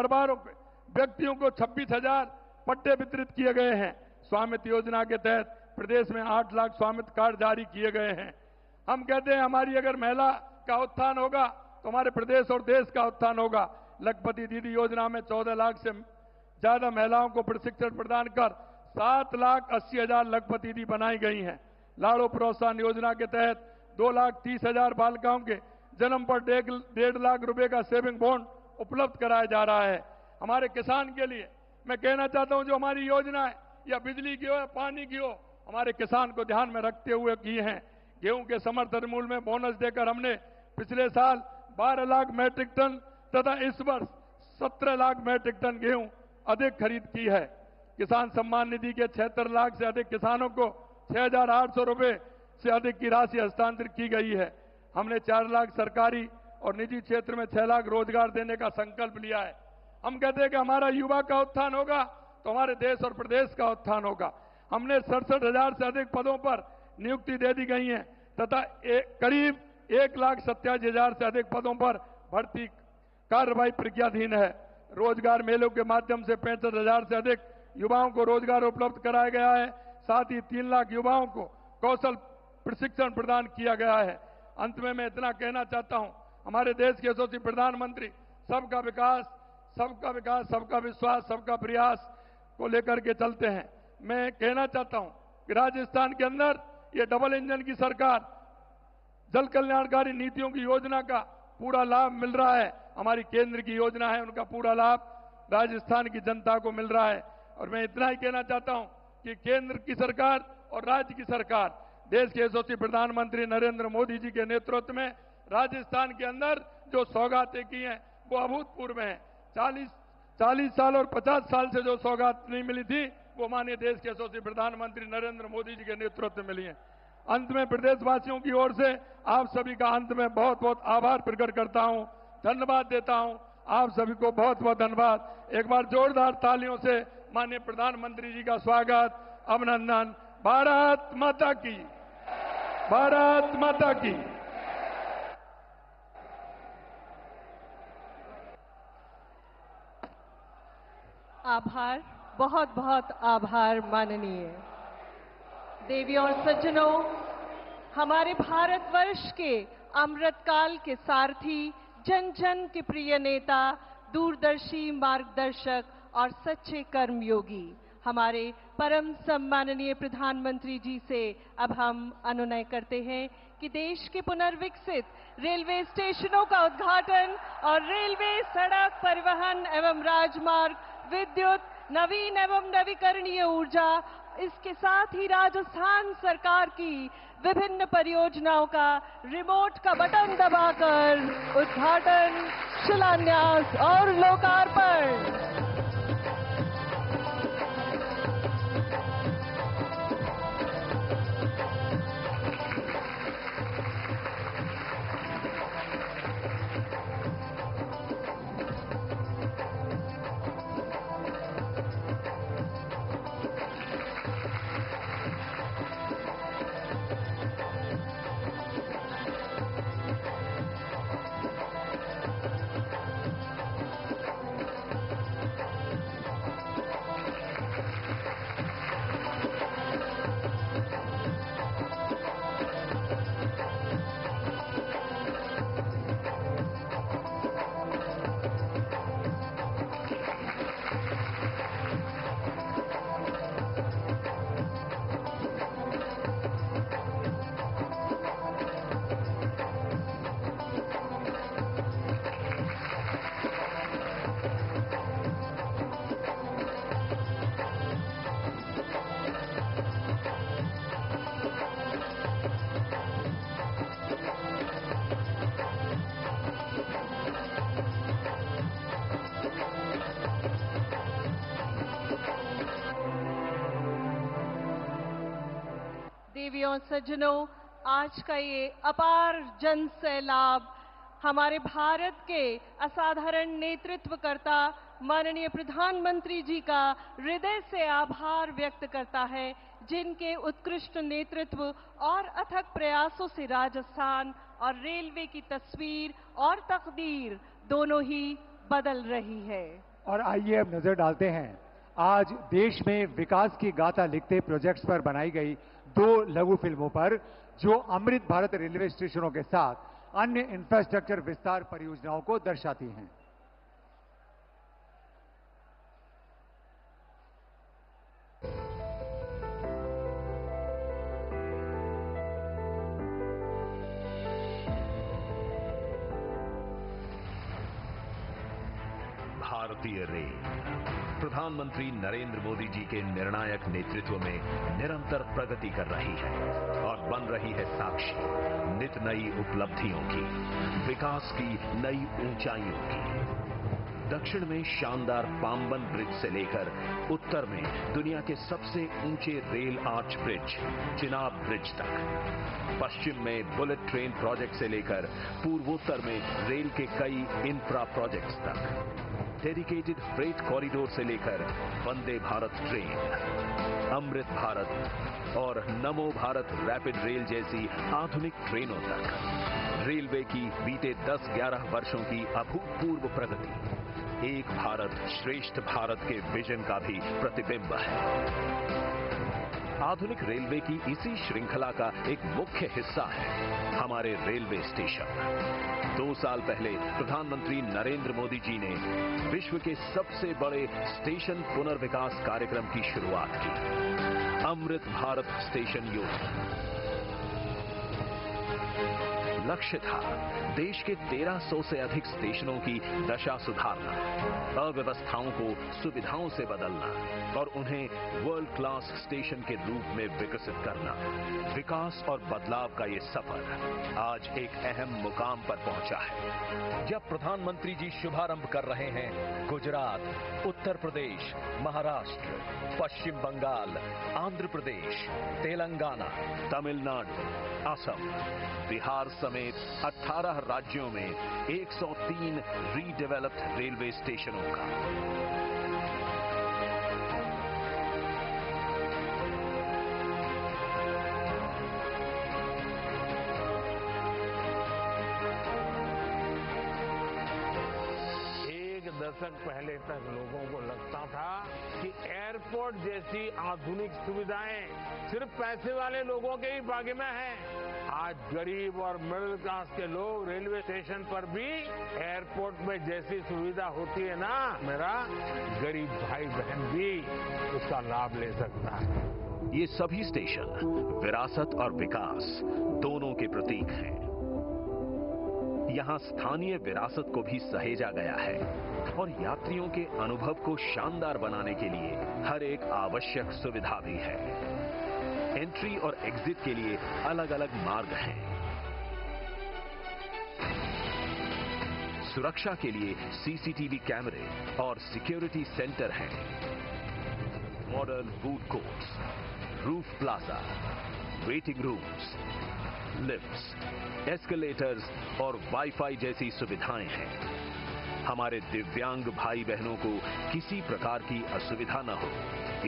परिवारों के व्यक्तियों को 26,000 पट्टे वितरित किए गए हैं। स्वामित्व योजना के तहत प्रदेश में 8 लाख स्वामित्व कार्ड जारी किए गए हैं। हम कहते हैं हमारी अगर महिला का उत्थान होगा तो हमारे प्रदेश और देश का उत्थान होगा। लखपति दीदी योजना में 14 लाख से ज्यादा महिलाओं को प्रशिक्षण प्रदान कर 7,80,000 लखपति दीदी बनाई गई हैं। लाड़ो प्रोत्साहन योजना के तहत 2,30,000 बालिकाओं के जन्म पर 1.5 लाख रुपए का सेविंग बॉन्ड उपलब्ध कराया जा रहा है। हमारे किसान के लिए मैं कहना चाहता हूं, जो हमारी योजना है या बिजली की हो या पानी की हो, हमारे किसान को ध्यान में रखते हुए की है। गेहूं के समर्थन मूल्य में बोनस देकर हमने पिछले साल 12 लाख मैट्रिक टन तथा इस वर्ष 17 लाख मैट्रिक टन गेहूं अधिक खरीद की है। किसान सम्मान निधि के 76 लाख से अधिक किसानों को 6,800 रुपए से अधिक की राशि हस्तांतरित की गई है। हमने 4 लाख सरकारी और निजी क्षेत्र में 6 लाख रोजगार देने का संकल्प लिया है। हम कहते हैं कि हमारा युवा का उत्थान होगा तो हमारे देश और प्रदेश का उत्थान होगा। हमने 67,000 से अधिक पदों पर नियुक्ति दे दी गई है तथा करीब 1,87,000 से अधिक पदों पर भर्ती कार्रवाई प्रक्रियाधीन है। रोजगार मेलों के माध्यम से 65,000 से अधिक युवाओं को रोजगार उपलब्ध कराया गया है। साथ ही 3 लाख युवाओं को कौशल प्रशिक्षण प्रदान किया गया है। अंत में मैं इतना कहना चाहता हूं, हमारे देश के यशस्वी प्रधानमंत्री सबका विकास, सबका विश्वास, सबका प्रयास को लेकर के चलते हैं। मैं कहना चाहता हूं कि राजस्थान के अंदर ये डबल इंजन की सरकार जल कल्याणकारी नीतियों की योजना का पूरा लाभ मिल रहा है। हमारी केंद्र की योजना है, उनका पूरा लाभ राजस्थान की जनता को मिल रहा है। और मैं इतना ही कहना चाहता हूं कि केंद्र की सरकार और राज्य की सरकार, देश के यशस्वी प्रधानमंत्री नरेंद्र मोदी जी के नेतृत्व में राजस्थान के अंदर जो सौगातें की हैं वो अभूतपूर्व हैं। 40 साल और 50 साल से जो सौगात नहीं मिली थी वो माननीय देश के यशस्वी प्रधानमंत्री नरेंद्र मोदी जी के नेतृत्व में मिली है। अंत में प्रदेशवासियों की ओर से आप सभी का अंत में बहुत बहुत आभार प्रकट करता हूं, धन्यवाद देता हूं। आप सभी को बहुत बहुत धन्यवाद। एक बार जोरदार तालियों से माननीय प्रधानमंत्री जी का स्वागत, अभिनंदन। भारत माता की, भारत माता की। आभार, बहुत बहुत आभार माननीय। देवियों और सज्जनों, हमारे भारतवर्ष के अमृतकाल के सारथी, जन जन के प्रिय नेता, दूरदर्शी मार्गदर्शक और सच्चे कर्मयोगी हमारे परम सम्माननीय प्रधानमंत्री जी से अब हम अनुनय करते हैं कि देश के पुनर्विकसित रेलवे स्टेशनों का उद्घाटन और रेलवे, सड़क परिवहन एवं राजमार्ग, विद्युत, नवीन एवं नवीकरणीय ऊर्जा, इसके साथ ही राजस्थान सरकार की विभिन्न परियोजनाओं का रिमोट का बटन दबाकर उद्घाटन, शिलान्यास और लोकार्पण। देवियों सज्जनों, आज का ये अपार जन सैलाब हमारे भारत के असाधारण नेतृत्वकर्ता माननीय प्रधानमंत्री जी का हृदय से आभार व्यक्त करता है, जिनके उत्कृष्ट नेतृत्व और अथक प्रयासों से राजस्थान और रेलवे की तस्वीर और तकदीर दोनों ही बदल रही है। और आइए अब नजर डालते हैं आज देश में विकास की गाथा लिखते प्रोजेक्ट्स पर बनाई गई 2 लघु फिल्मों पर, जो अमृत भारत रेलवे स्टेशनों के साथ अन्य इंफ्रास्ट्रक्चर विस्तार परियोजनाओं को दर्शाती हैं। भारतीय रेल प्रधानमंत्री नरेंद्र मोदी जी के निर्णायक नेतृत्व में निरंतर प्रगति कर रही है और बन रही है साक्षी नित नई उपलब्धियों की, विकास की नई ऊंचाइयों की। दक्षिण में शानदार पाम्बन ब्रिज से लेकर उत्तर में दुनिया के सबसे ऊंचे rail arch bridge Chenab bridge तक, पश्चिम में बुलेट ट्रेन प्रोजेक्ट से लेकर पूर्वोत्तर में रेल के कई इंफ्रा प्रोजेक्ट्स तक, डेडिकेटेड फ्रेट कॉरिडोर से लेकर वंदे भारत ट्रेन, अमृत भारत और नमो भारत रैपिड रेल जैसी आधुनिक ट्रेनों तक रेलवे की बीते 10-11 वर्षों की अभूतपूर्व प्रगति एक भारत श्रेष्ठ भारत के विजन का भी प्रतिबिंब है। आधुनिक रेलवे की इसी श्रृंखला का एक मुख्य हिस्सा है हमारे रेलवे स्टेशन। 2 साल पहले प्रधानमंत्री नरेंद्र मोदी जी ने विश्व के सबसे बड़े स्टेशन पुनर्विकास कार्यक्रम की शुरुआत की, अमृत भारत स्टेशन योजना। लक्ष्य था देश के 1300 से अधिक स्टेशनों की दशा सुधारना, अव्यवस्थाओं को सुविधाओं से बदलना और उन्हें वर्ल्ड क्लास स्टेशन के रूप में विकसित करना। विकास और बदलाव का ये सफर आज एक अहम मुकाम पर पहुंचा है, जब प्रधानमंत्री जी शुभारंभ कर रहे हैं गुजरात, उत्तर प्रदेश, महाराष्ट्र, पश्चिम बंगाल, आंध्र प्रदेश, तेलंगाना, तमिलनाडु, असम, बिहार समेत 18 राज्यों में 103 रीडेवलप्ड रेलवे स्टेशनों का। एक दशक पहले तक लोगों को लगता था कि एयरपोर्ट जैसी आधुनिक सुविधाएं सिर्फ पैसे वाले लोगों के ही भाग्य में हैं। आज गरीब और मिडिल क्लास के लोग रेलवे स्टेशन पर भी एयरपोर्ट में जैसी सुविधा होती है ना, मेरा गरीब भाई बहन भी उसका लाभ ले सकता है। ये सभी स्टेशन विरासत और विकास दोनों के प्रतीक हैं। यहाँ स्थानीय विरासत को भी सहेजा गया है और यात्रियों के अनुभव को शानदार बनाने के लिए हर एक आवश्यक सुविधा भी है। एंट्री और एग्जिट के लिए अलग अलग मार्ग हैं। सुरक्षा के लिए सीसीटीवी कैमरे और सिक्योरिटी सेंटर हैं। Modern food courts, roof plaza, waiting rooms, lifts, escalators और वाईफाई जैसी सुविधाएं हैं। हमारे दिव्यांग भाई बहनों को किसी प्रकार की असुविधा न हो,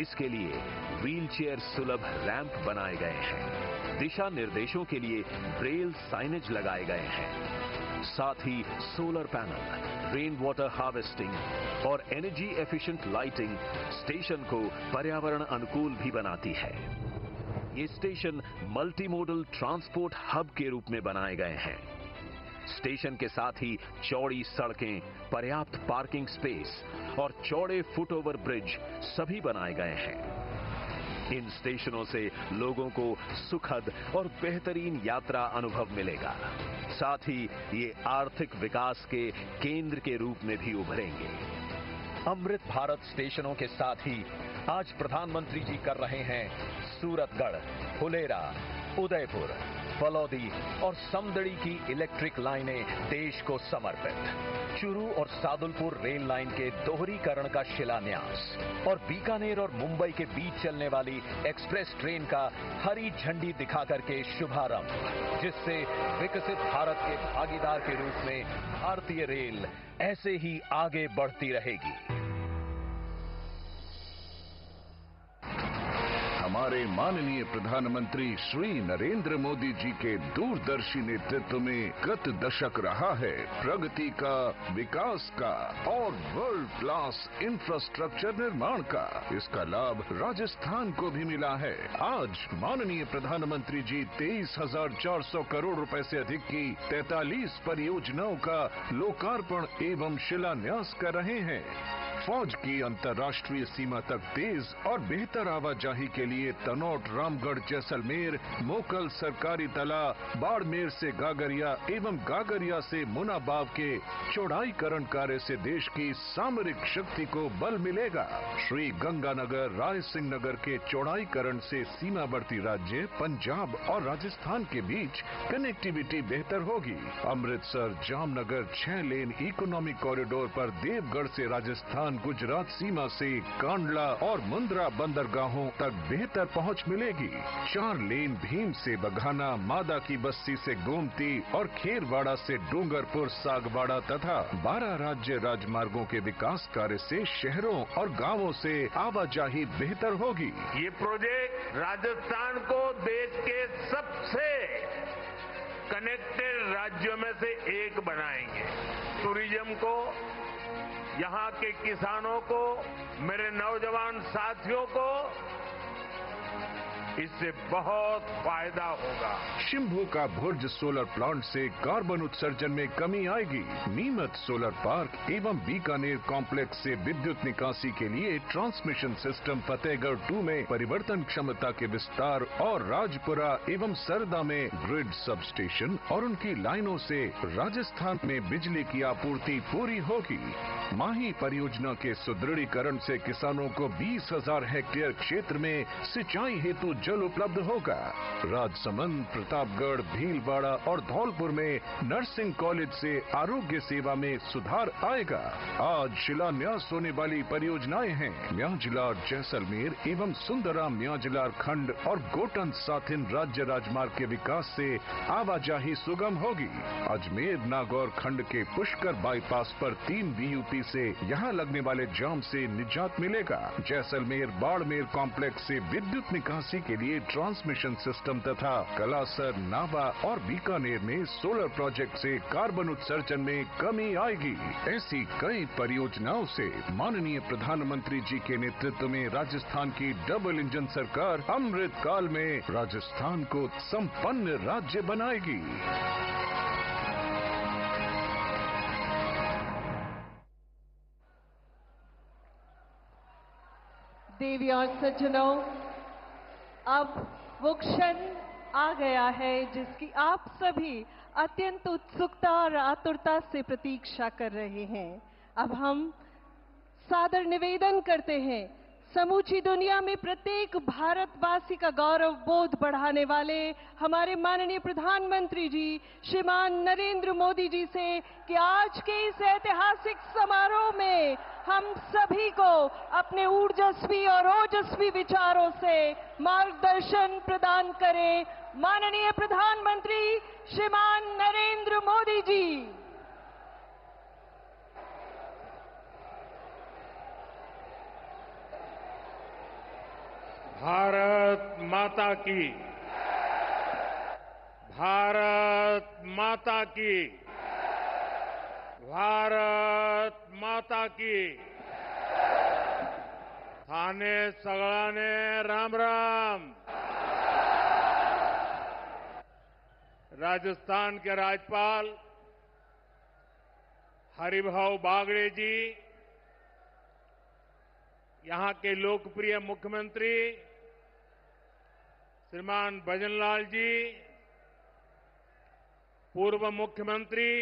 इसके लिए व्हीलचेयर सुलभ रैंप बनाए गए हैं। दिशा निर्देशों के लिए ब्रेल साइनेज लगाए गए हैं। साथ ही solar panel, rain water harvesting और एनर्जी एफिशिएंट लाइटिंग स्टेशन को पर्यावरण अनुकूल भी बनाती है। ये station multi modal transport hub के रूप में बनाए गए हैं। स्टेशन के साथ ही चौड़ी सड़कें, पर्याप्त पार्किंग स्पेस और चौड़े फुटओवर ब्रिज सभी बनाए गए हैं। इन स्टेशनों से लोगों को सुखद और बेहतरीन यात्रा अनुभव मिलेगा। साथ ही ये आर्थिक विकास के केंद्र के रूप में भी उभरेंगे। अमृत भारत स्टेशनों के साथ ही आज प्रधानमंत्री जी कर रहे हैं सूरतगढ़, फुलेरा, उदयपुर, फलौदी और समदड़ी की इलेक्ट्रिक लाइनें देश को समर्पित। चूरू और सादुलपुर रेल लाइन के दोहरीकरण का शिलान्यास और बीकानेर और मुंबई के बीच चलने वाली एक्सप्रेस ट्रेन का हरी झंडी दिखा करके शुभारंभ, जिससे विकसित भारत के भागीदार के रूप में भारतीय रेल ऐसे ही आगे बढ़ती रहेगी। हमारे माननीय प्रधानमंत्री श्री नरेंद्र मोदी जी के दूरदर्शी नेतृत्व में गत दशक रहा है प्रगति का, विकास का और वर्ल्ड क्लास इंफ्रास्ट्रक्चर निर्माण का। इसका लाभ राजस्थान को भी मिला है। आज माननीय प्रधानमंत्री जी 23,400 करोड़ रुपए से अधिक की 43 परियोजनाओं का लोकार्पण एवं शिलान्यास कर रहे हैं। फौज की अंतर्राष्ट्रीय सीमा तक तेज और बेहतर आवाजाही के लिए तनौट, रामगढ़, जैसलमेर, मोकल सरकारी तला, बाड़मेर से गागरिया एवं गागरिया से मुनाबाव के चौड़ाईकरण कार्य से देश की सामरिक शक्ति को बल मिलेगा। श्री गंगानगर, राय सिंह नगर के चौड़ाईकरण से सीमावर्ती राज्य पंजाब और राजस्थान के बीच कनेक्टिविटी बेहतर होगी। अमृतसर जामनगर 6 लेन इकोनॉमिक कॉरिडोर पर देवगढ़ से राजस्थान गुजरात सीमा से कांडला और मुंद्रा बंदरगाहों तक बेहतर पहुंच मिलेगी। 4 लेन भीम से बघाना, मादा की बस्ती से गोमती और खेरवाड़ा से डूंगरपुर सागवाड़ा तथा 12 राज्य राजमार्गों के विकास कार्य से शहरों और गांवों से आवाजाही बेहतर होगी। ये प्रोजेक्ट राजस्थान को देश के सबसे कनेक्टेड राज्यों में से एक बनाएंगे। टूरिज्म को, यहां के किसानों को, मेरे नौजवान साथियों को इससे बहुत फायदा होगा। शिम्भू का भुर्ज सोलर प्लांट से कार्बन उत्सर्जन में कमी आएगी। नीमच सोलर पार्क एवं बीकानेर कॉम्प्लेक्स से विद्युत निकासी के लिए ट्रांसमिशन सिस्टम फतेहगढ़ 2 में परिवर्तन क्षमता के विस्तार और राजपुरा एवं सरदा में ग्रिड सब स्टेशन और उनकी लाइनों से राजस्थान में बिजली की आपूर्ति पूरी होगी। माही परियोजना के सुदृढ़ीकरण से किसानों को 20,000 हेक्टेयर क्षेत्र में सिंचाई हेतु जल उपलब्ध होगा। राजसमंद, प्रतापगढ़, भीलवाड़ा और धौलपुर में नर्सिंग कॉलेज से आरोग्य सेवा में सुधार आएगा। आज शिलान्यास होने वाली परियोजनाएं हैं म्याजलार जैसलमेर एवं सुंदराम म्याजलार खंड और गोटन साथिन राज्य राजमार्ग के विकास से आवाजाही सुगम होगी। अजमेर नागौर खंड के पुष्कर बाईपास पर 3 BUP से यहाँ लगने वाले जाम से निजात मिलेगा। जैसलमेर बाड़मेर कॉम्प्लेक्स से विद्युत निकासी के लिए ट्रांसमिशन सिस्टम तथा कलासर, नावा और बीकानेर में सोलर प्रोजेक्ट से कार्बन उत्सर्जन में कमी आएगी। ऐसी कई परियोजनाओं से माननीय प्रधानमंत्री जी के नेतृत्व में राजस्थान की डबल इंजन सरकार अमृत काल में राजस्थान को संपन्न राज्य बनाएगी। देवी और सज्जनों, अब वो क्षण आ गया है जिसकी आप सभी अत्यंत उत्सुकता और आतुरता से प्रतीक्षा कर रहे हैं। अब हम सादर निवेदन करते हैं समूची दुनिया में प्रत्येक भारतवासी का गौरव बोध बढ़ाने वाले हमारे माननीय प्रधानमंत्री जी श्रीमान नरेंद्र मोदी जी से कि आज के इस ऐतिहासिक समारोह में हम सभी को अपने ऊर्जस्वी और ओजस्वी विचारों से मार्गदर्शन प्रदान करें। माननीय प्रधानमंत्री श्रीमान नरेंद्र मोदी जी। भारत माता की, भारत माता की, भारत माता की। थाने सगळाने राम राम। राजस्थान के राज्यपाल हरिभाऊ बागड़े जी, यहां के लोकप्रिय मुख्यमंत्री श्रीमान भजनलाल जी, पूर्व मुख्यमंत्री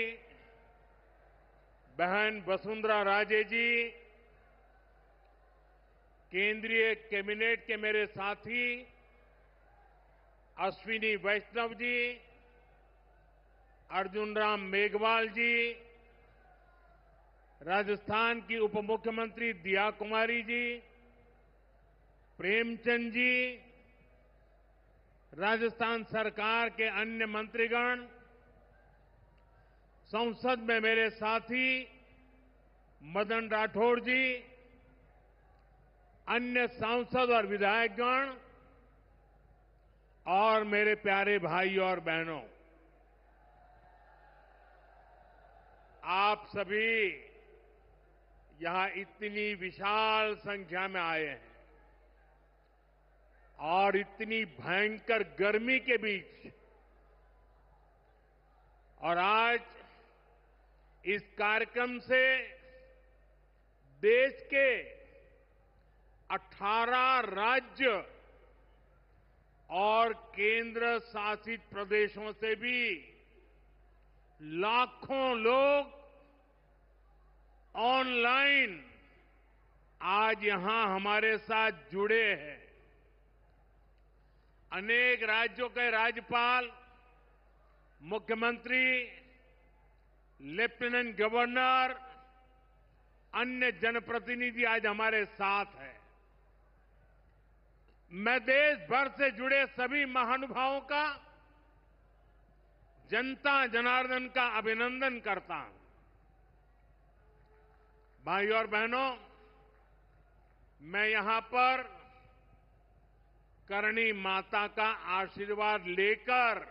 बहन वसुंधरा राजे जी, केंद्रीय कैबिनेट के मेरे साथी अश्विनी वैष्णव जी, अर्जुन राम मेघवाल जी, राजस्थान की उप मुख्यमंत्री दिया कुमारी जी, प्रेमचंद जी, राजस्थान सरकार के अन्य मंत्रीगण, संसद में मेरे साथी मदन राठौड़ जी, अन्य सांसद और विधायकगण, और मेरे प्यारे भाई और बहनों, आप सभी यहां इतनी विशाल संख्या में आए हैं और इतनी भयंकर गर्मी के बीच, और आज इस कार्यक्रम से देश के 18 राज्य और केंद्र शासित प्रदेशों से भी लाखों लोग ऑनलाइन आज यहां हमारे साथ जुड़े हैं। अनेक राज्यों के राज्यपाल, मुख्यमंत्री, लेफ्टिनेंट गवर्नर, अन्य जनप्रतिनिधि आज हमारे साथ हैं। मैं देश भर से जुड़े सभी महानुभावों का, जनता जनार्दन का अभिनंदन करता हूं। भाइयों और बहनों, मैं यहां पर करणी माता का आशीर्वाद लेकर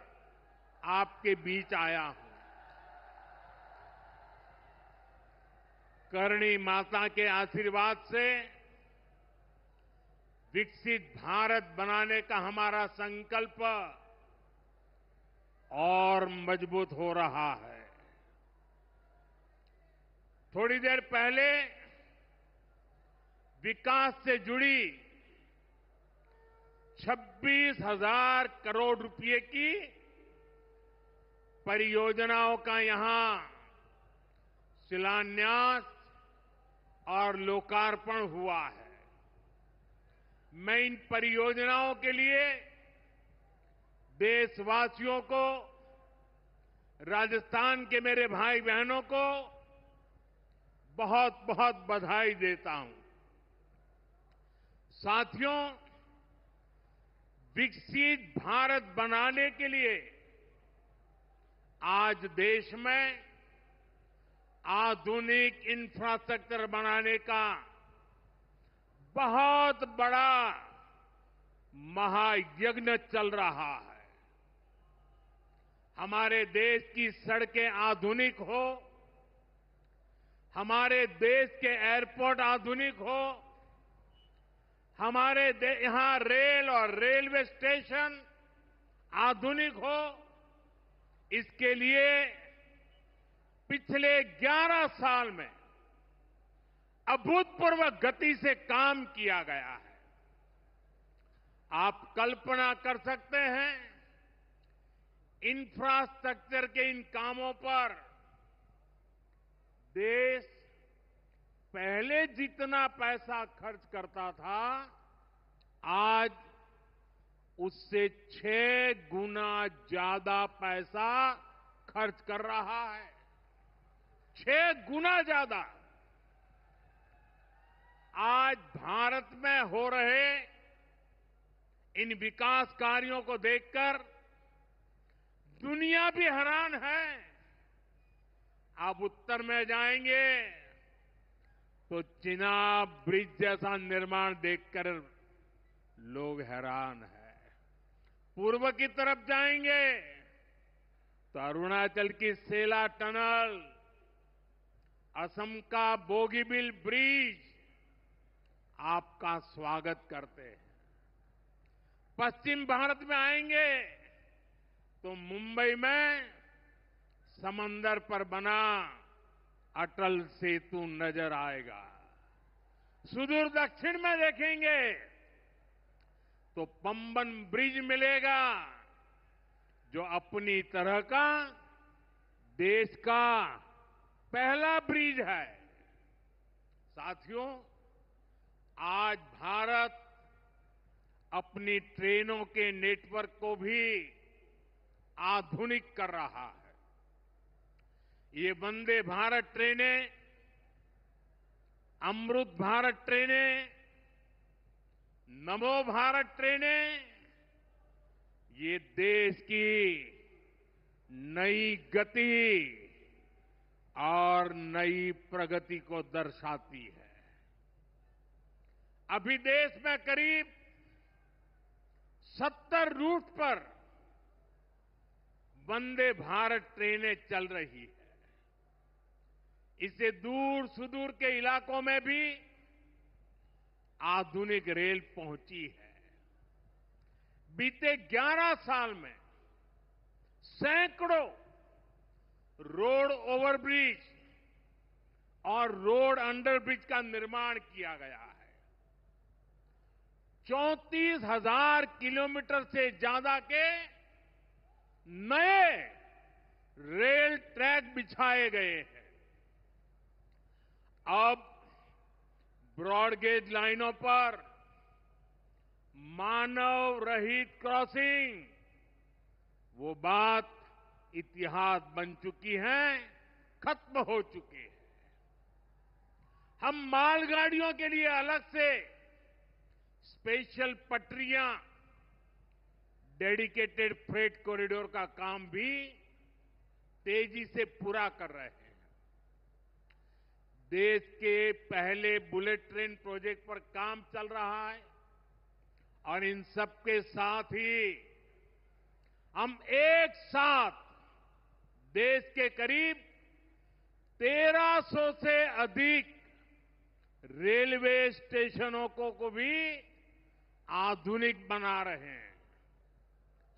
आपके बीच आया हूं। करणी माता के आशीर्वाद से विकसित भारत बनाने का हमारा संकल्प और मजबूत हो रहा है। थोड़ी देर पहले विकास से जुड़ी 26,000 करोड़ रुपए की परियोजनाओं का यहां शिलान्यास और लोकार्पण हुआ है। मैं इन परियोजनाओं के लिए देशवासियों को, राजस्थान के मेरे भाई बहनों को बहुत बहुत बधाई देता हूं। साथियों, विकसित भारत बनाने के लिए आज देश में आधुनिक इंफ्रास्ट्रक्चर बनाने का बहुत बड़ा महायज्ञ चल रहा है। हमारे देश की सड़कें आधुनिक हो, हमारे देश के एयरपोर्ट आधुनिक हो, हमारे यहां रेल और रेलवे स्टेशन आधुनिक हो, इसके लिए पिछले 11 साल में अभूतपूर्व गति से काम किया गया है। आप कल्पना कर सकते हैं, इंफ्रास्ट्रक्चर के इन कामों पर देश पहले जितना पैसा खर्च करता था, आज उससे 6 गुना ज्यादा पैसा खर्च कर रहा है। 6 गुना ज्यादा। आज भारत में हो रहे इन विकास कार्यों को देखकर दुनिया भी हैरान है। आप उत्तर में जाएंगे तो चिनाब ब्रिज जैसा निर्माण देखकर लोग हैरान हैं। पूर्व की तरफ जाएंगे तो अरुणाचल की सेला टनल, असम का बोगीबिल ब्रिज आपका स्वागत करते हैं। पश्चिम भारत में आएंगे तो मुंबई में समंदर पर बना अटल सेतु नजर आएगा। सुदूर दक्षिण में देखेंगे तो पंबन ब्रिज मिलेगा, जो अपनी तरह का देश का पहला ब्रिज है। साथियों, आज भारत अपनी ट्रेनों के नेटवर्क को भी आधुनिक कर रहा है। ये वंदे भारत ट्रेनें, अमृत भारत ट्रेनें, नमो भारत ट्रेनें, ये देश की नई गति और नई प्रगति को दर्शाती है। अभी देश में करीब 70 रूट पर वंदे भारत ट्रेनें चल रही है। इससे दूर सुदूर के इलाकों में भी आधुनिक रेल पहुंची है। बीते 11 साल में सैकड़ों रोड ओवरब्रिज और रोड अंडरब्रिज का निर्माण किया गया है। 34,000 किलोमीटर से ज्यादा के नए रेल ट्रैक बिछाए गए हैं। अब ब्रॉडगेज लाइनों पर मानव रहित क्रॉसिंग वो बात इतिहास बन चुकी है, खत्म हो चुकी है। हम मालगाड़ियों के लिए अलग से स्पेशल पटरियां, डेडिकेटेड फ्रेट कॉरिडोर का काम भी तेजी से पूरा कर रहे हैं। देश के पहले बुलेट ट्रेन प्रोजेक्ट पर काम चल रहा है और इन सबके साथ ही हम एक साथ देश के करीब 1300 से अधिक रेलवे स्टेशनों को भी आधुनिक बना रहे हैं।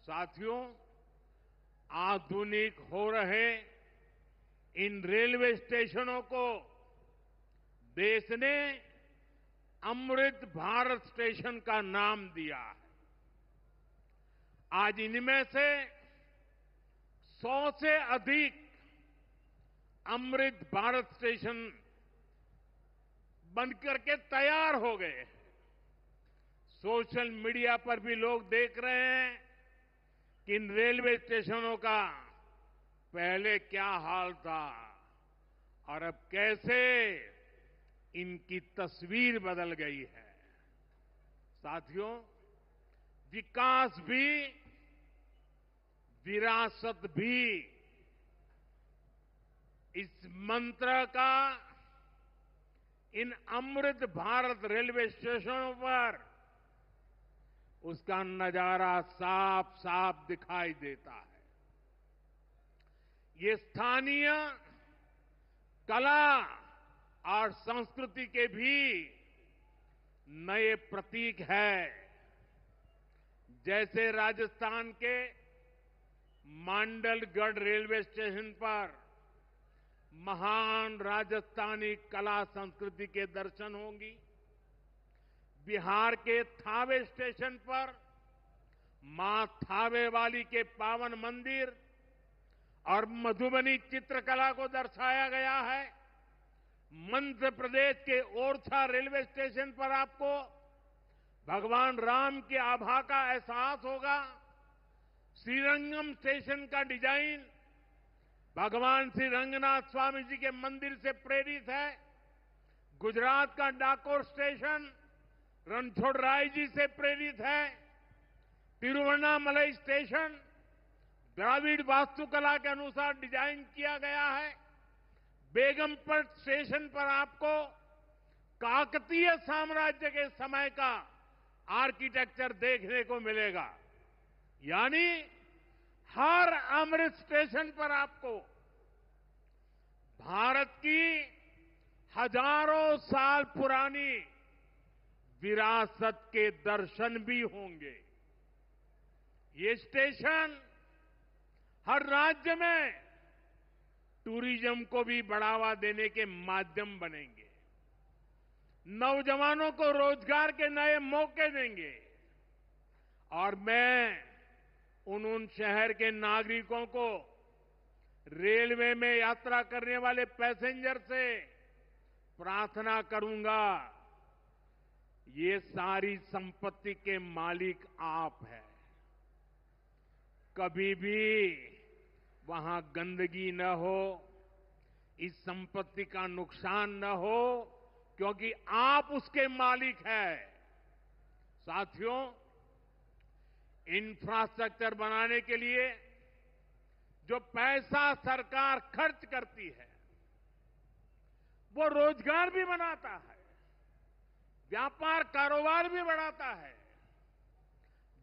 साथियों, आधुनिक हो रहे इन रेलवे स्टेशनों को देश ने अमृत भारत स्टेशन का नाम दिया है। आज इनमें से 100 से अधिक अमृत भारत स्टेशन बनकर के तैयार हो गए हैं। सोशल मीडिया पर भी लोग देख रहे हैं कि इन रेलवे स्टेशनों का पहले क्या हाल था और अब कैसे इनकी तस्वीर बदल गई है। साथियों, विकास भी विरासत भी इस मंत्र का इन अमृत भारत रेलवे स्टेशनों पर उसका नजारा साफ साफ दिखाई देता है। ये स्थानीय कला और संस्कृति के भी नए प्रतीक है। जैसे राजस्थान के मांडलगढ़ रेलवे स्टेशन पर महान राजस्थानी कला संस्कृति के दर्शन होंगी। बिहार के थावे स्टेशन पर मां थावे वाली के पावन मंदिर और मधुबनी चित्रकला को दर्शाया गया है। मध्य प्रदेश के ओरछा रेलवे स्टेशन पर आपको भगवान राम के आभा का एहसास होगा। श्रीरंगम स्टेशन का डिजाइन भगवान श्री रंगनाथ स्वामी जी के मंदिर से प्रेरित है। गुजरात का डाकोर स्टेशन रणछोड़राय जी से प्रेरित है। तिरुवन्नामलई स्टेशन द्राविड़ वास्तुकला के अनुसार डिजाइन किया गया है। बेगमपट स्टेशन पर आपको काकतीय साम्राज्य के समय का आर्किटेक्चर देखने को मिलेगा। यानी हर अमृत स्टेशन पर आपको भारत की हजारों साल पुरानी विरासत के दर्शन भी होंगे। ये स्टेशन हर राज्य में टूरिज्म को भी बढ़ावा देने के माध्यम बनेंगे। नौजवानों को रोजगार के नए मौके देंगे। और मैं उन शहर के नागरिकों को रेलवे में यात्रा करने वाले पैसेंजर से प्रार्थना करूंगा, ये सारी संपत्ति के मालिक आप हैं। कभी भी वहां गंदगी न हो, इस संपत्ति का नुकसान न हो, क्योंकि आप उसके मालिक हैं। साथियों, इंफ्रास्ट्रक्चर बनाने के लिए जो पैसा सरकार खर्च करती है, वो रोजगार भी बनाता है, व्यापार कारोबार भी बढ़ाता है।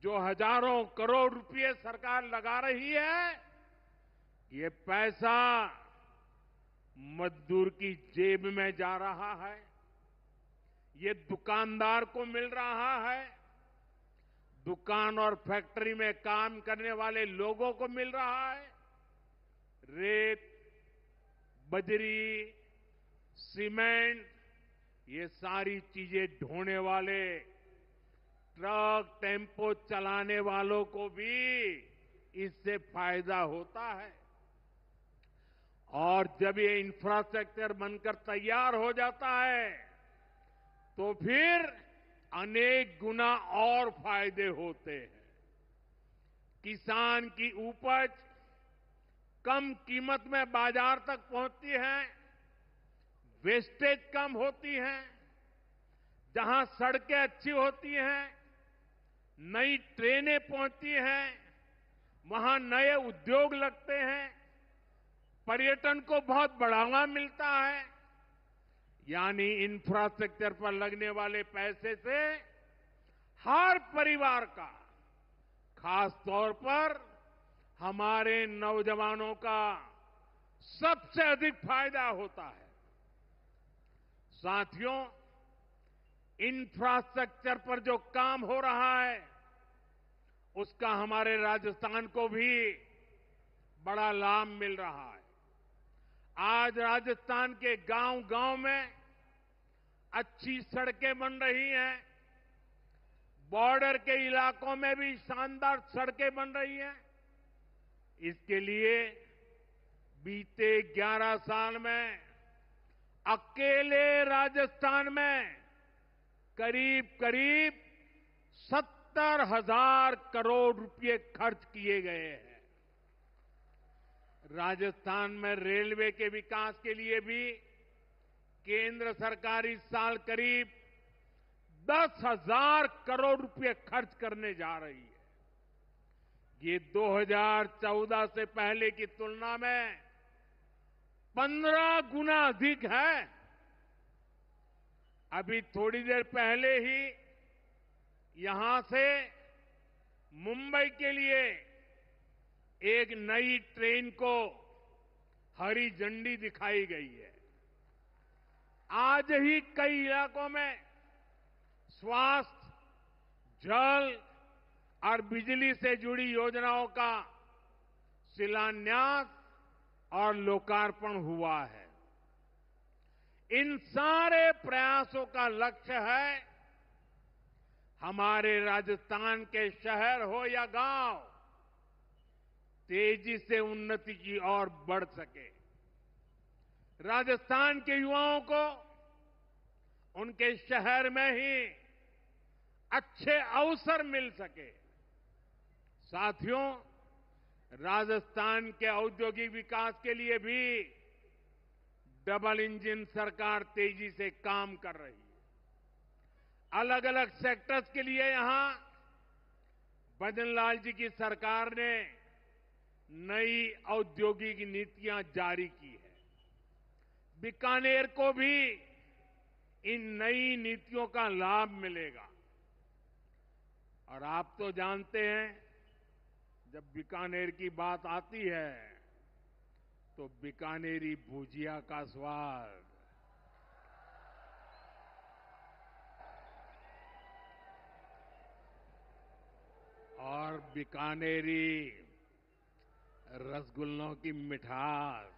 जो हजारों करोड़ रुपए सरकार लगा रही है, ये पैसा मजदूर की जेब में जा रहा है, ये दुकानदार को मिल रहा है, दुकान और फैक्ट्री में काम करने वाले लोगों को मिल रहा है। रेत, बजरी, सीमेंट, ये सारी चीजें ढोने वाले ट्रक, टेम्पो चलाने वालों को भी इससे फायदा होता है। और जब ये इंफ्रास्ट्रक्चर बनकर तैयार हो जाता है तो फिर अनेक गुना और फायदे होते हैं। किसान की उपज कम कीमत में बाजार तक पहुंचती है, वेस्टेज कम होती है, जहां सड़कें अच्छी होती हैं, नई ट्रेनें पहुंचती हैं, वहां नए उद्योग लगते हैं, पर्यटन को बहुत बढ़ावा मिलता है। यानी इंफ्रास्ट्रक्चर पर लगने वाले पैसे से हर परिवार का, खास तौर पर हमारे नौजवानों का सबसे अधिक फायदा होता है। साथियों, इंफ्रास्ट्रक्चर पर जो काम हो रहा है उसका हमारे राजस्थान को भी बड़ा लाभ मिल रहा है। आज राजस्थान के गांव-गांव में अच्छी सड़कें बन रही हैं, बॉर्डर के इलाकों में भी शानदार सड़कें बन रही हैं। इसके लिए बीते 11 साल में अकेले राजस्थान में करीब 70,000 करोड़ रुपए खर्च किए गए हैं। राजस्थान में रेलवे के विकास के लिए भी केंद्र सरकार इस साल करीब 10,000 करोड़ रुपए खर्च करने जा रही है। ये 2014 से पहले की तुलना में 15 गुना अधिक है। अभी थोड़ी देर पहले ही यहां से मुंबई के लिए एक नई ट्रेन को हरी झंडी दिखाई गई है। आज ही कई इलाकों में स्वास्थ्य, जल और बिजली से जुड़ी योजनाओं का शिलान्यास और लोकार्पण हुआ है। इन सारे प्रयासों का लक्ष्य है हमारे राजस्थान के शहर हो या गांव तेजी से उन्नति की ओर बढ़ सके, राजस्थान के युवाओं को उनके शहर में ही अच्छे अवसर मिल सके। साथियों, राजस्थान के औद्योगिक विकास के लिए भी डबल इंजन सरकार तेजी से काम कर रही है। अलग अलग सेक्टर्स के लिए यहां भजनलाल जी की सरकार ने नई औद्योगिक नीतियां जारी की है। बीकानेर को भी इन नई नीतियों का लाभ मिलेगा। और आप तो जानते हैं, जब बीकानेर की बात आती है तो बीकानेरी भुजिया का स्वाद, और बीकानेरी रसगुल्लों की मिठास,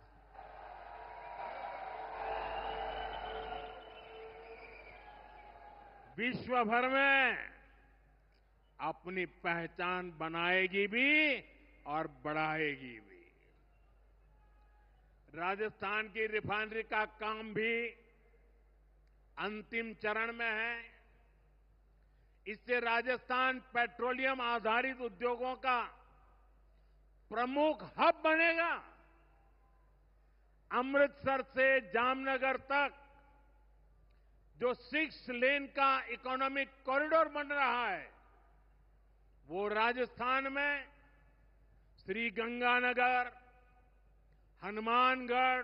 विश्व भर में अपनी पहचान बनाएगी भी और बढ़ाएगी भी। राजस्थान की रिफाइनरी का काम भी अंतिम चरण में है। इससे राजस्थान पेट्रोलियम आधारित उद्योगों का प्रमुख हब बनेगा। अमृतसर से जामनगर तक जो 6 लेन का इकोनॉमिक कॉरिडोर बन रहा है, वो राजस्थान में श्रीगंगानगर, हनुमानगढ़,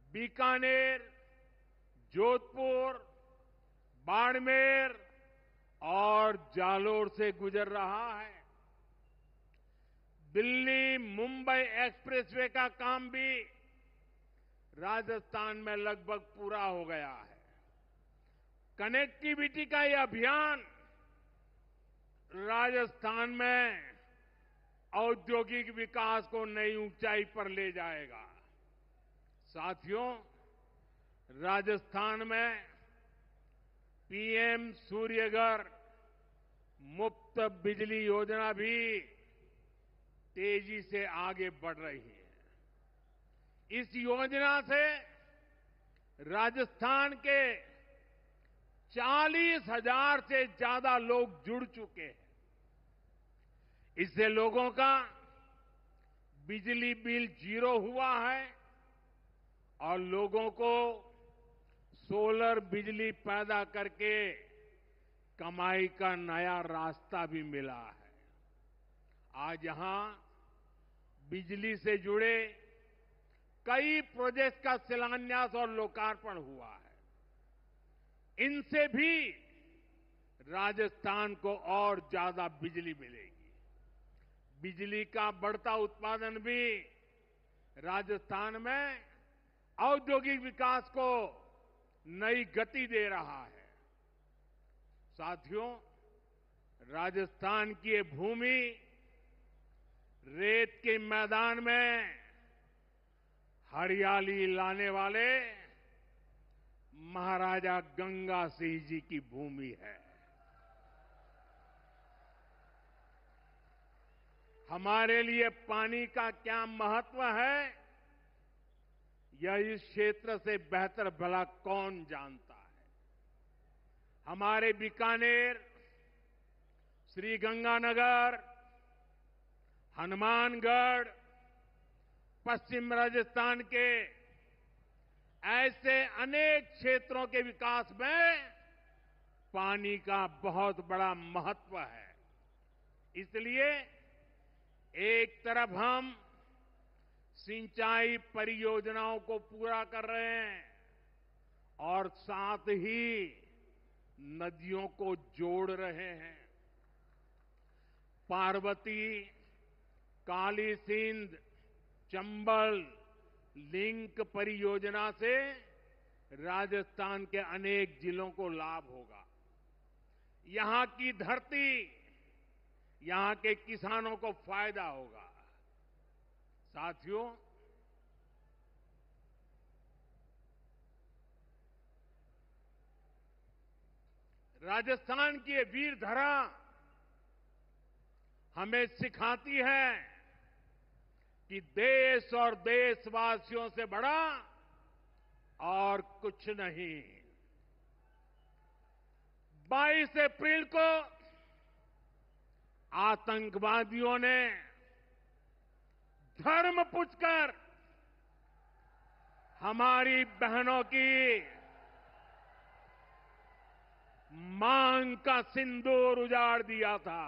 बीकानेर, जोधपुर, बाड़मेर और जालोर से गुजर रहा है। दिल्ली मुंबई एक्सप्रेसवे का काम भी राजस्थान में लगभग पूरा हो गया है। कनेक्टिविटी का यह अभियान राजस्थान में औद्योगिक विकास को नई ऊंचाई पर ले जाएगा। साथियों, राजस्थान में पीएम सूर्यघर मुफ्त बिजली योजना भी तेजी से आगे बढ़ रही है। इस योजना से राजस्थान के 40,000 से ज्यादा लोग जुड़ चुके हैं। इससे लोगों का बिजली बिल 0 हुआ है और लोगों को सोलर बिजली पैदा करके कमाई का नया रास्ता भी मिला है। आज यहां बिजली से जुड़े कई प्रोजेक्ट का शिलान्यास और लोकार्पण हुआ है। इनसे भी राजस्थान को और ज्यादा बिजली मिलेगी। बिजली का बढ़ता उत्पादन भी राजस्थान में औद्योगिक विकास को नई गति दे रहा है। साथियों, राजस्थान की ये भूमि रेत के मैदान में हरियाली लाने वाले महाराजा गंगा सिंह जी की भूमि है। हमारे लिए पानी का क्या महत्व है, यह इस क्षेत्र से बेहतर भला कौन जानता है। हमारे बीकानेर, श्रीगंगानगर, हनुमानगढ़, पश्चिम राजस्थान के ऐसे अनेक क्षेत्रों के विकास में पानी का बहुत बड़ा महत्व है। इसलिए एक तरफ हम सिंचाई परियोजनाओं को पूरा कर रहे हैं और साथ ही नदियों को जोड़ रहे हैं। पार्वती, काली सिंध, चंबल लिंक परियोजना से राजस्थान के अनेक जिलों को लाभ होगा। यहां की धरती, यहां के किसानों को फायदा होगा। साथियों, राजस्थान की ये वीर धरा हमें सिखाती है कि देश और देशवासियों से बड़ा और कुछ नहीं। 22 अप्रैल को आतंकवादियों ने धर्म पूछकर हमारी बहनों की मांग का सिंदूर उजाड़ दिया था।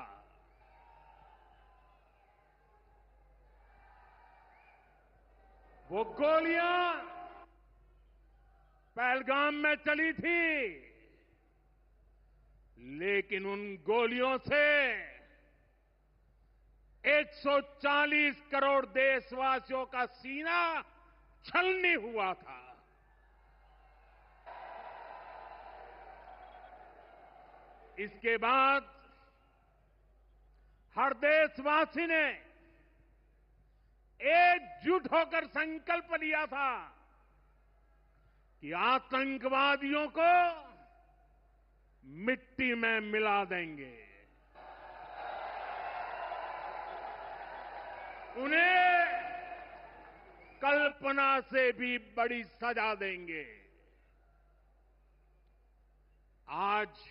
वो गोलियां पहलगाम में चली थी, लेकिन उन गोलियों से 140 करोड़ देशवासियों का सीना छलनी हुआ था। इसके बाद हर देशवासी ने एकजुट होकर संकल्प लिया था कि आतंकवादियों को मिट्टी में मिला देंगे, उन्हें कल्पना से भी बड़ी सजा देंगे। आज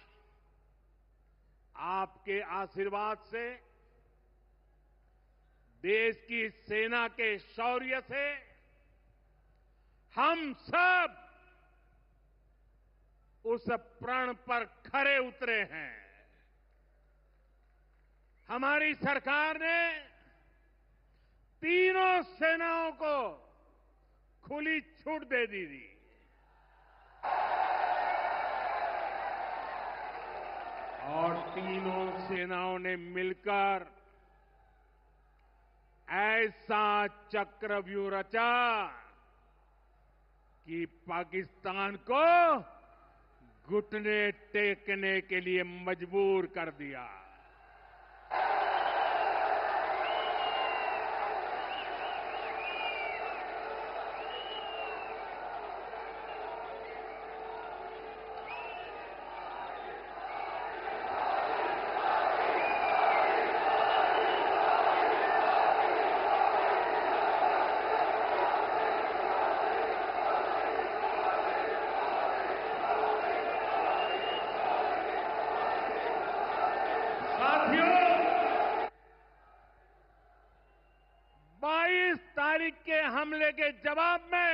आपके आशीर्वाद से, देश की सेना के शौर्य से हम सब उस प्रण पर खरे उतरे हैं। हमारी सरकार ने तीनों सेनाओं को खुली छूट दे दी थी। और तीनों सेनाओं ने मिलकर ऐसा चक्रव्यूह रचा कि पाकिस्तान को घुटने टेकने के लिए मजबूर कर दिया। साथियों, 22 तारीख के हमले के जवाब में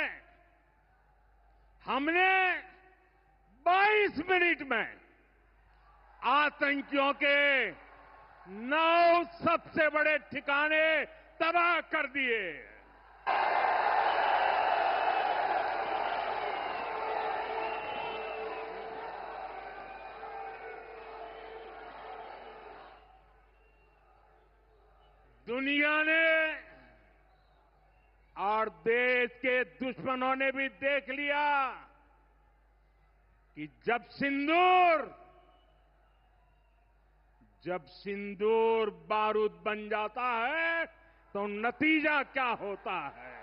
हमने 22 मिनट में आतंकियों के 9 सबसे बड़े ठिकाने तबाह कर दिए। दुनिया ने और देश के दुश्मनों ने भी देख लिया कि जब सिंदूर बारूद बन जाता है तो नतीजा क्या होता है।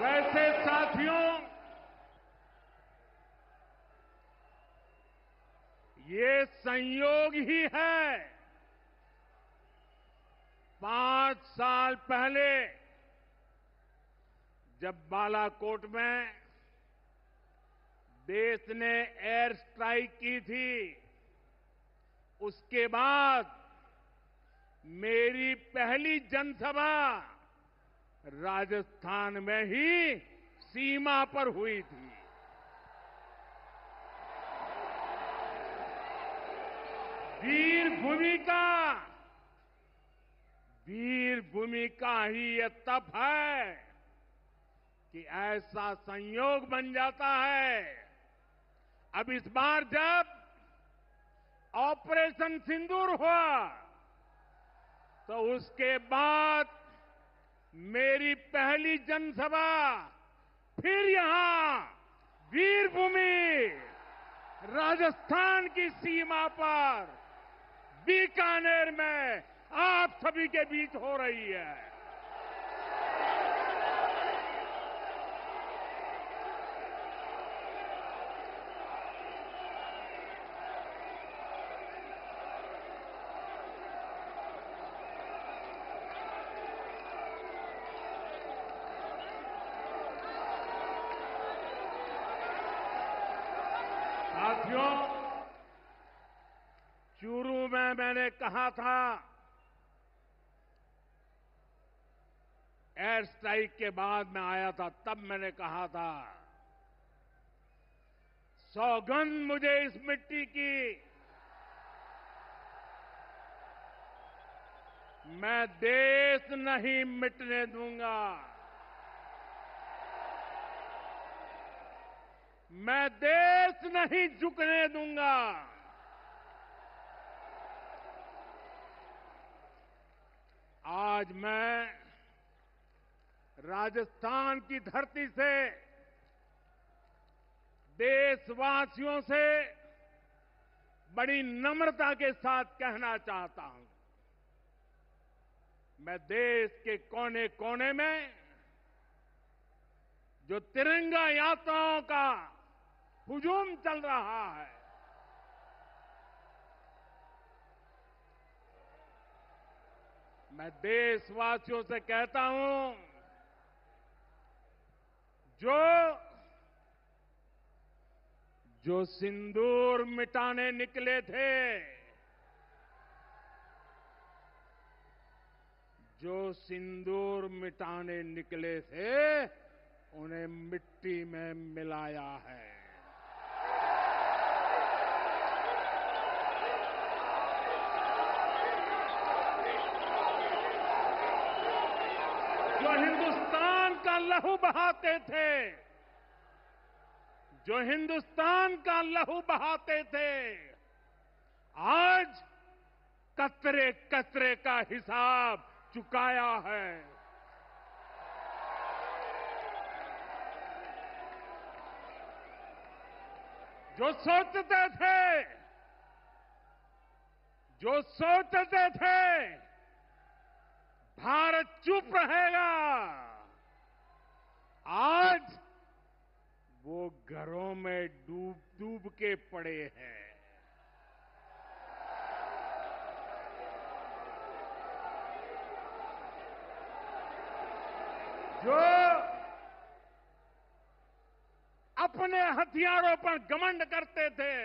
वैसे साथियों, ये संयोग ही है 5 साल पहले जब बालाकोट में देश ने एयर स्ट्राइक की थी, उसके बाद मेरी पहली जनसभा राजस्थान में ही सीमा पर हुई थी। वीर भूमि का ही ये तप है कि ऐसा संयोग बन जाता है। अब इस बार जब ऑपरेशन सिंदूर हुआ तो उसके बाद मेरी पहली जनसभा फिर यहां वीरभूमि राजस्थान की सीमा पर बीकानेर में आप सभी के बीच हो रही है। साथियों, चूरू में मैंने कहा था, एयर स्ट्राइक के बाद मैं आया था, तब मैंने कहा था, सौगंध मुझे इस मिट्टी की, मैं देश नहीं मिटने दूंगा, मैं देश नहीं झुकने दूंगा। आज मैं राजस्थान की धरती से देशवासियों से बड़ी नम्रता के साथ कहना चाहता हूं, मैं देश के कोने कोने में जो तिरंगा यात्राओं का हुजूम चल रहा है, मैं देशवासियों से कहता हूं, जो सिंदूर मिटाने निकले थे, जो सिंदूर मिटाने निकले थे, उन्हें मिट्टी में मिलाया है। जो हिंदुस्तान का लहू बहाते थे, जो हिंदुस्तान का लहू बहाते थे, आज कतरे कतरे का हिसाब चुकाया है। जो सोचते थे भारत चुप रहेगा, आज वो घरों में डूब डूब के पड़े हैं। जो अपने हथियारों पर घमंड करते थे,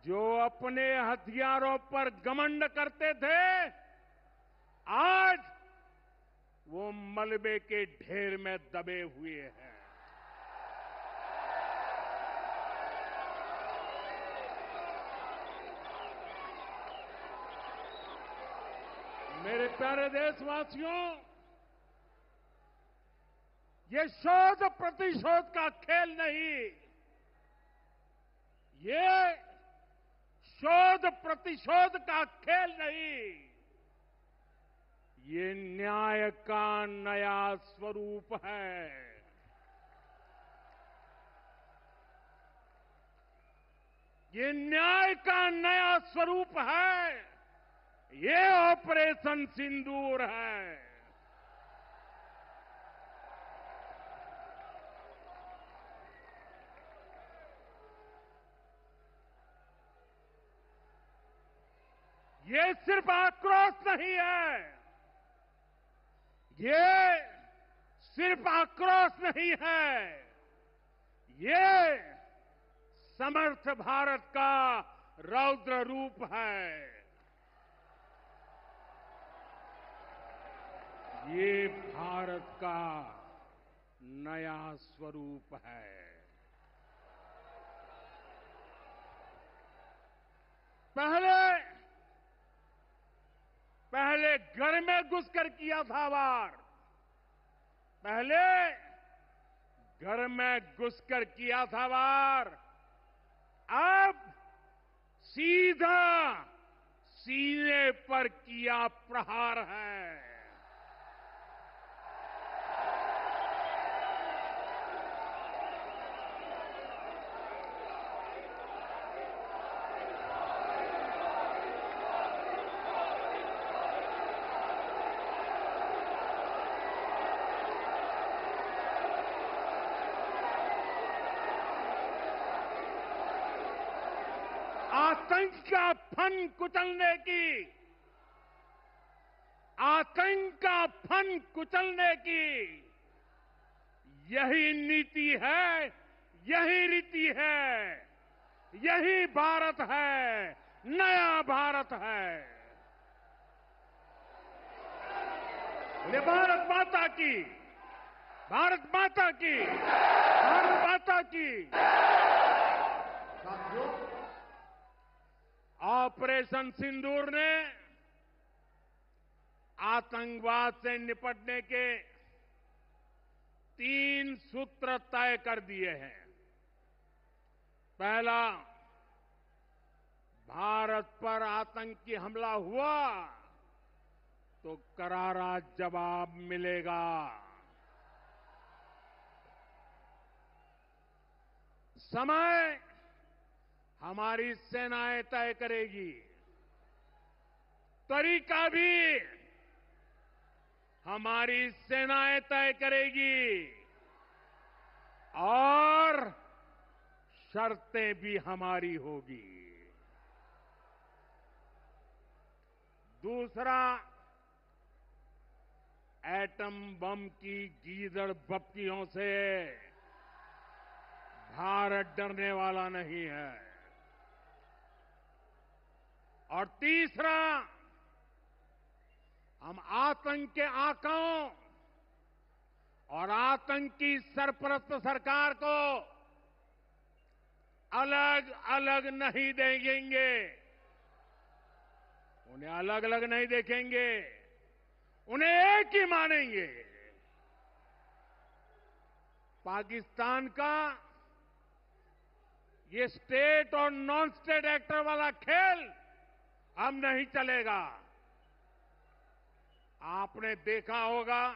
जो अपने हथियारों पर घमंड करते थे, आज वो मलबे के ढेर में दबे हुए हैं। मेरे प्यारे देशवासियों, ये शोध प्रतिशोध का खेल नहीं, ये शोध प्रतिशोध का खेल नहीं, ये न्याय का नया स्वरूप है। ये न्याय का नया स्वरूप है। ये ऑपरेशन सिंदूर है। ये सिर्फ आक्रोश नहीं है, ये सिर्फ आक्रोश नहीं है, ये समर्थ भारत का रौद्र रूप है। ये भारत का नया स्वरूप है। पहले घर में घुसकर किया था वार, पहले घर में घुसकर किया था वार, अब सीधा सीने पर किया प्रहार है। आतंक का फन कुचलने की, आतंक का फन कुचलने की यही नीति है, यही रीति है, यही भारत है, नया भारत है। ये भारत माता की, भारत माता की, भारत माता की। ऑपरेशन सिंदूर ने आतंकवाद से निपटने के 3 सूत्र तय कर दिए हैं। पहला, भारत पर आतंकी हमला हुआ तो करारा जवाब मिलेगा। समय हमारी सेनाएं तय करेगी, तरीका भी हमारी सेनाएं तय करेगी और शर्तें भी हमारी होगी। दूसरा, एटम बम की गीदड़ बप्तियों से भारत डरने वाला नहीं है। और तीसरा, हम आतंक के आकाओं और आतंकी सरपरस्त सरकार को अलग अलग नहीं देखेंगे, उन्हें अलग अलग नहीं देखेंगे, उन्हें एक ही मानेंगे। पाकिस्तान का ये स्टेट और नॉन स्टेट एक्टर वाला खेल अब नहीं चलेगा। आपने देखा होगा,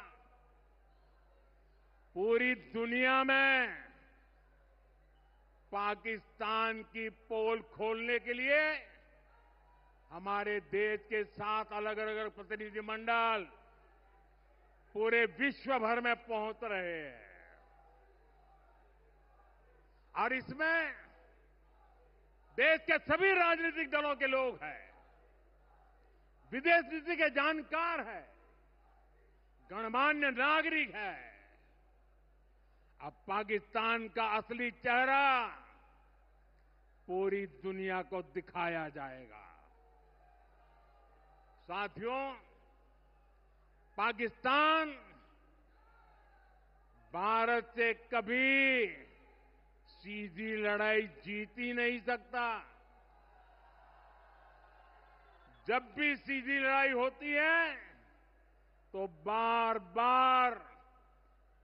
पूरी दुनिया में पाकिस्तान की पोल खोलने के लिए हमारे देश के 7 अलग अलग प्रतिनिधिमंडल पूरे विश्व भर में पहुंच रहे हैं। और इसमें देश के सभी राजनीतिक दलों के लोग हैं, विदेश नीति के जानकार हैं, गणमान्य नागरिक हैं। अब पाकिस्तान का असली चेहरा पूरी दुनिया को दिखाया जाएगा। साथियों, पाकिस्तान भारत से कभी सीधी लड़ाई जीत ही नहीं सकता। जब भी सीधी लड़ाई होती है तो बार बार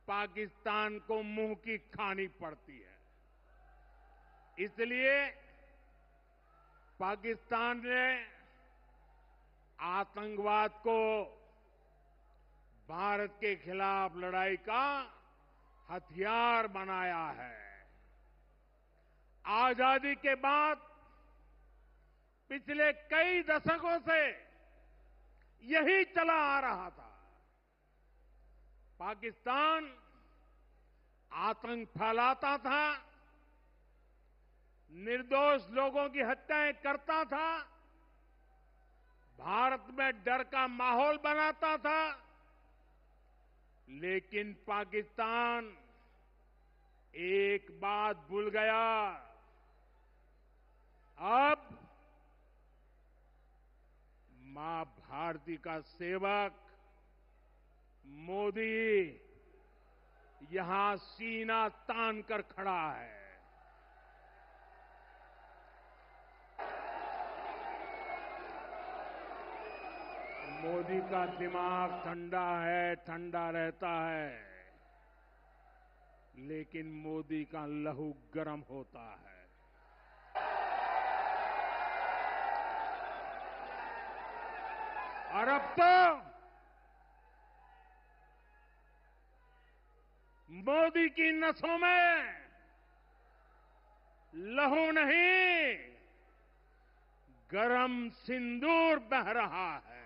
पाकिस्तान को मुंह की खानी पड़ती है। इसलिए पाकिस्तान ने आतंकवाद को भारत के खिलाफ लड़ाई का हथियार बनाया है। आजादी के बाद पिछले कई दशकों से यही चला आ रहा था। पाकिस्तान आतंक फैलाता था, निर्दोष लोगों की हत्याएं करता था, भारत में डर का माहौल बनाता था। लेकिन पाकिस्तान एक बात भूल गया, अब मां भारती का सेवक मोदी यहां सीना तान कर खड़ा है। मोदी का दिमाग ठंडा है, ठंडा रहता है, लेकिन मोदी का लहू गर्म होता है। और अब तो मोदी की नसों में लहू नहीं, गरम सिंदूर बह रहा है।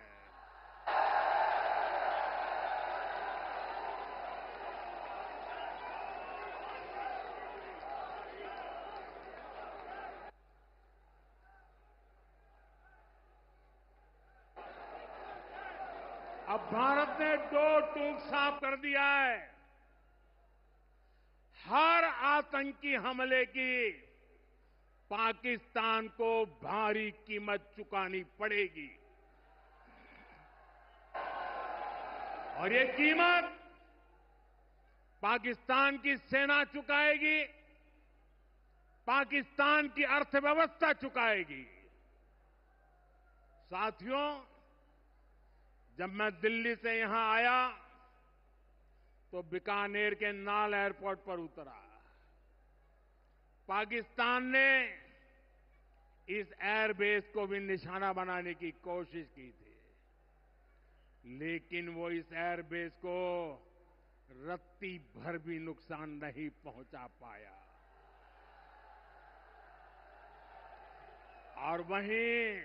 अब भारत ने दो टूक साफ कर दिया है। हर आतंकी हमले की पाकिस्तान को भारी कीमत चुकानी पड़ेगी और ये कीमत पाकिस्तान की सेना चुकाएगी, पाकिस्तान की अर्थव्यवस्था चुकाएगी। साथियों, जब मैं दिल्ली से यहां आया तो बीकानेर के नाल एयरपोर्ट पर उतरा। पाकिस्तान ने इस एयरबेस को भी निशाना बनाने की कोशिश की थी, लेकिन वो इस एयरबेस को रत्ती भर भी नुकसान नहीं पहुंचा पाया। और वहीं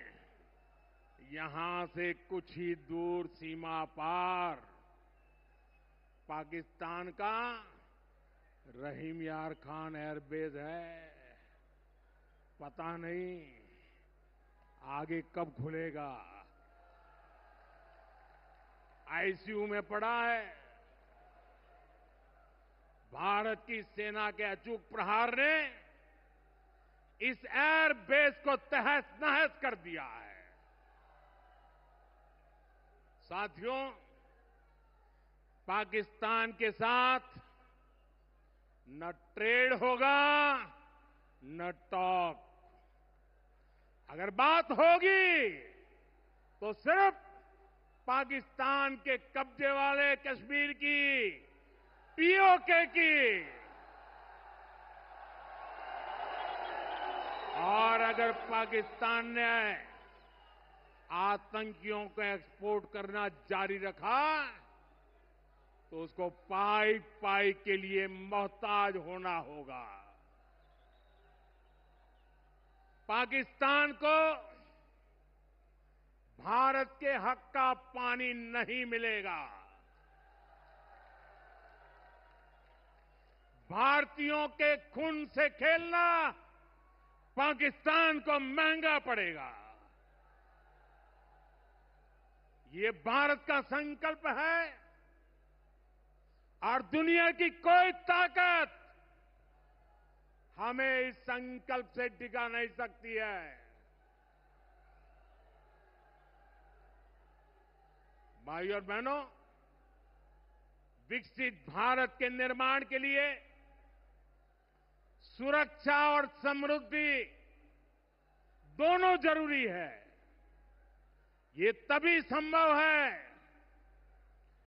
यहां से कुछ ही दूर सीमा पार पाकिस्तान का रहीम यार खान एयरबेस है। पता नहीं आगे कब खुलेगा। आईसीयू में पड़ा है। भारत की सेना के अचूक प्रहार ने इस एयरबेस को तहस नहस कर दिया है। साथियों, पाकिस्तान के साथ न ट्रेड होगा न टॉक। अगर बात होगी तो सिर्फ पाकिस्तान के कब्जे वाले कश्मीर की, पीओके की। और अगर पाकिस्तान ने आतंकियों को एक्सपोर्ट करना जारी रखा तो उसको पाई पाई के लिए मोहताज होना होगा। पाकिस्तान को भारत के हक का पानी नहीं मिलेगा। भारतीयों के खून से खेलना पाकिस्तान को महंगा पड़ेगा। ये भारत का संकल्प है और दुनिया की कोई ताकत हमें इस संकल्प से टिका नहीं सकती है। भाइयों और बहनों, विकसित भारत के निर्माण के लिए सुरक्षा और समृद्धि दोनों जरूरी है। ये तभी संभव है